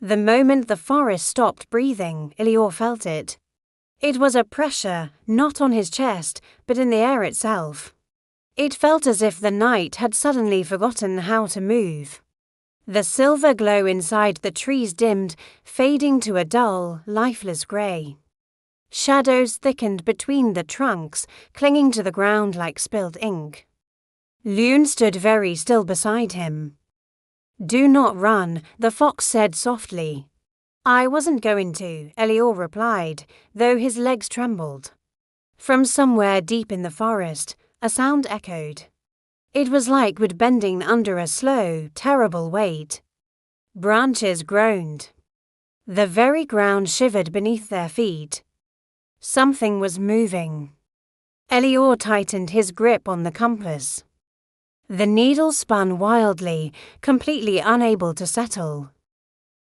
The moment the forest stopped breathing, Elior felt it. It was a pressure, not on his chest, but in the air itself. It felt as if the night had suddenly forgotten how to move. The silver glow inside the trees dimmed, fading to a dull, lifeless grey. Shadows thickened between the trunks, clinging to the ground like spilled ink. Loon stood very still beside him. "Do not run," the fox said softly. "I wasn't going to," Elior replied, though his legs trembled. From somewhere deep in the forest, a sound echoed. It was like wood bending under a slow, terrible weight. Branches groaned. The very ground shivered beneath their feet. Something was moving. Elior tightened his grip on the compass. The needle spun wildly, completely unable to settle.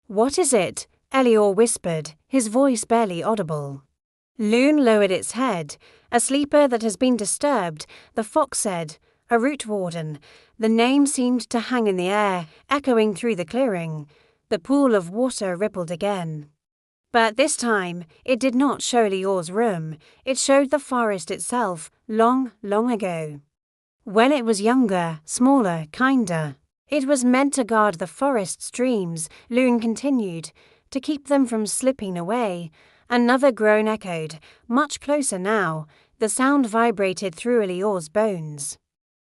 "What is it?" Elior whispered, his voice barely audible. Loon lowered its head. "A sleeper that has been disturbed," the fox said. "A root warden." The name seemed to hang in the air, echoing through the clearing. The pool of water rippled again. But this time, it did not show Elior's room. It showed the forest itself, long, long ago. When it was younger, smaller, kinder. It was meant to guard the forest's dreams, Loon continued, to keep them from slipping away. Another groan echoed, much closer now. The sound vibrated through Elior's bones.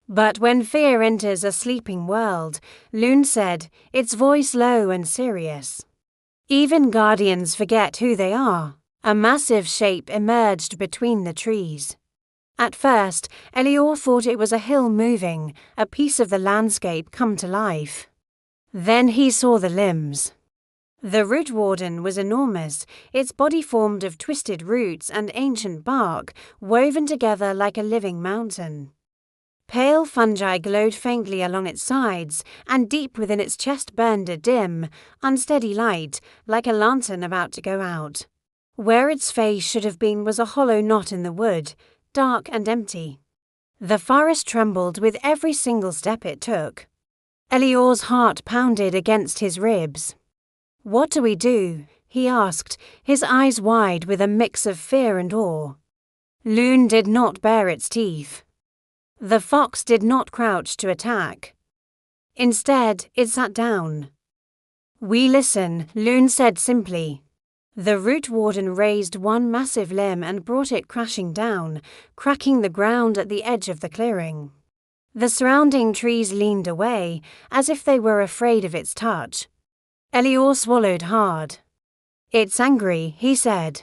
But when fear enters a sleeping world, Loon said, its voice low and serious, even guardians forget who they are. A massive shape emerged between the trees. At first, Elior thought it was a hill moving, a piece of the landscape come to life. Then he saw the limbs. The root warden was enormous, its body formed of twisted roots and ancient bark, woven together like a living mountain. Pale fungi glowed faintly along its sides, and deep within its chest burned a dim, unsteady light, like a lantern about to go out. Where its face should have been was a hollow knot in the wood, dark and empty. The forest trembled with every single step it took. Elior's heart pounded against his ribs. "What do we do?" he asked, his eyes wide with a mix of fear and awe. Loon did not bare its teeth. The fox did not crouch to attack. Instead, it sat down. "We listen," Loon said simply. The root warden raised one massive limb and brought it crashing down, cracking the ground at the edge of the clearing. The surrounding trees leaned away, as if they were afraid of its touch. Elior swallowed hard. "It's angry," he said.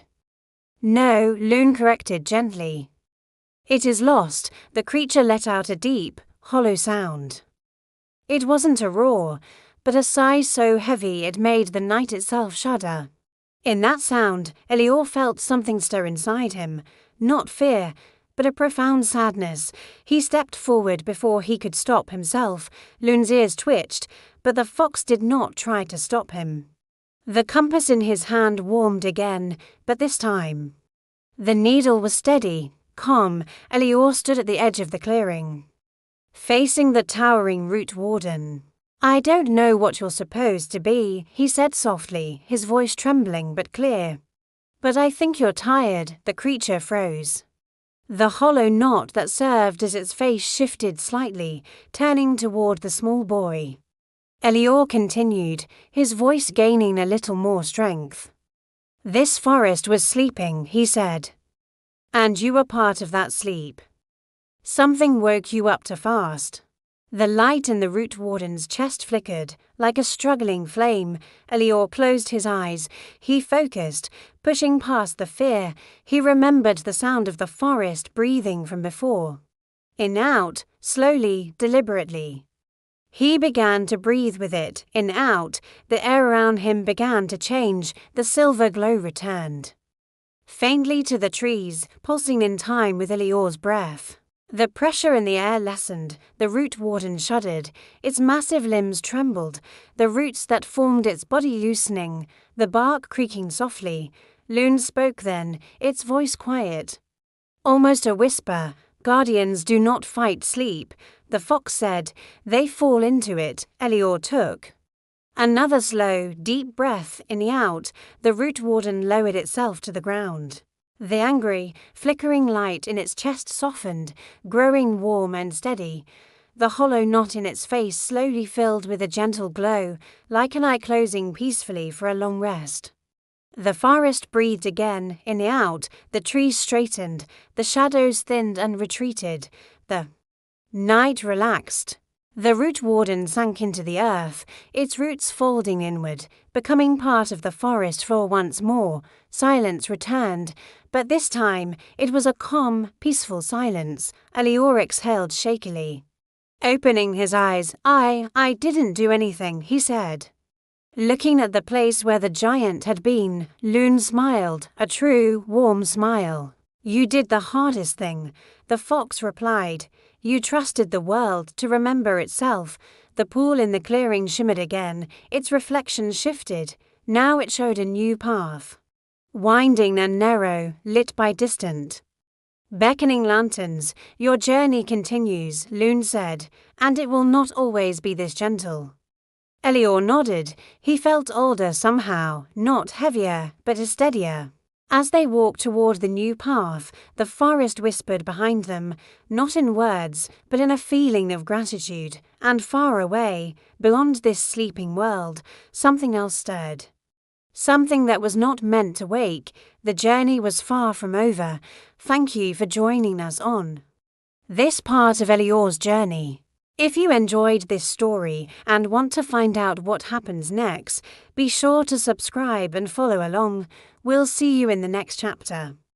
"No," Loon corrected gently. "It is lost." The creature let out a deep, hollow sound. It wasn't a roar, but a sigh so heavy it made the night itself shudder. In that sound, Elior felt something stir inside him, not fear, but a profound sadness. He stepped forward before he could stop himself. Loon's ears twitched, but the fox did not try to stop him. The compass in his hand warmed again, but this time. The needle was steady, calm. Elior stood at the edge of the clearing, facing the towering root warden. "I don't know what you're supposed to be," he said softly, his voice trembling but clear. "But I think you're tired." The creature froze. The hollow knot that served as its face shifted slightly, turning toward the small boy. Elior continued, his voice gaining a little more strength. "This forest was sleeping," he said. "And you were part of that sleep. Something woke you up to fast." The light in the root warden's chest flickered, like a struggling flame. Elior closed his eyes. He focused, pushing past the fear. He remembered the sound of the forest breathing from before. In out, slowly, deliberately. He began to breathe with it. In out, the air around him began to change. The silver glow returned. Faintly to the trees, pulsing in time with Elior's breath. The pressure in the air lessened. The root warden shuddered. Its massive limbs trembled, the roots that formed its body loosening, the bark creaking softly. Loon spoke then, its voice quiet. Almost a whisper. "Guardians do not fight sleep," the fox said. "They fall into it." Elior took Another slow, deep breath in the out, the root warden lowered itself to the ground. The angry, flickering light in its chest softened, growing warm and steady. The hollow knot in its face slowly filled with a gentle glow, like an eye closing peacefully for a long rest. The forest breathed again. In the out, the trees straightened, the shadows thinned and retreated. The night relaxed. The root warden sank into the earth, its roots folding inward, becoming part of the forest for once more. Silence returned, but this time it was a calm, peaceful silence. Elior exhaled shakily. Opening his eyes, I didn't do anything, he said. Looking at the place where the giant had been, Loon smiled, a true, warm smile. You did the hardest thing, the fox replied. You trusted the world to remember itself. The pool in the clearing shimmered again, its reflection shifted. Now it showed a new path. Winding and narrow, lit by distant, beckoning lanterns. Your journey continues, Loon said, and it will not always be this gentle. Elior nodded. He felt older somehow, not heavier, but steadier. As they walked toward the new path, the forest whispered behind them, not in words, but in a feeling of gratitude. And far away, beyond this sleeping world, something else stirred. Something that was not meant to wake. The journey was far from over. Thank you for joining us on this part of Elior's journey. If you enjoyed this story and want to find out what happens next, be sure to subscribe and follow along. We'll see you in the next chapter.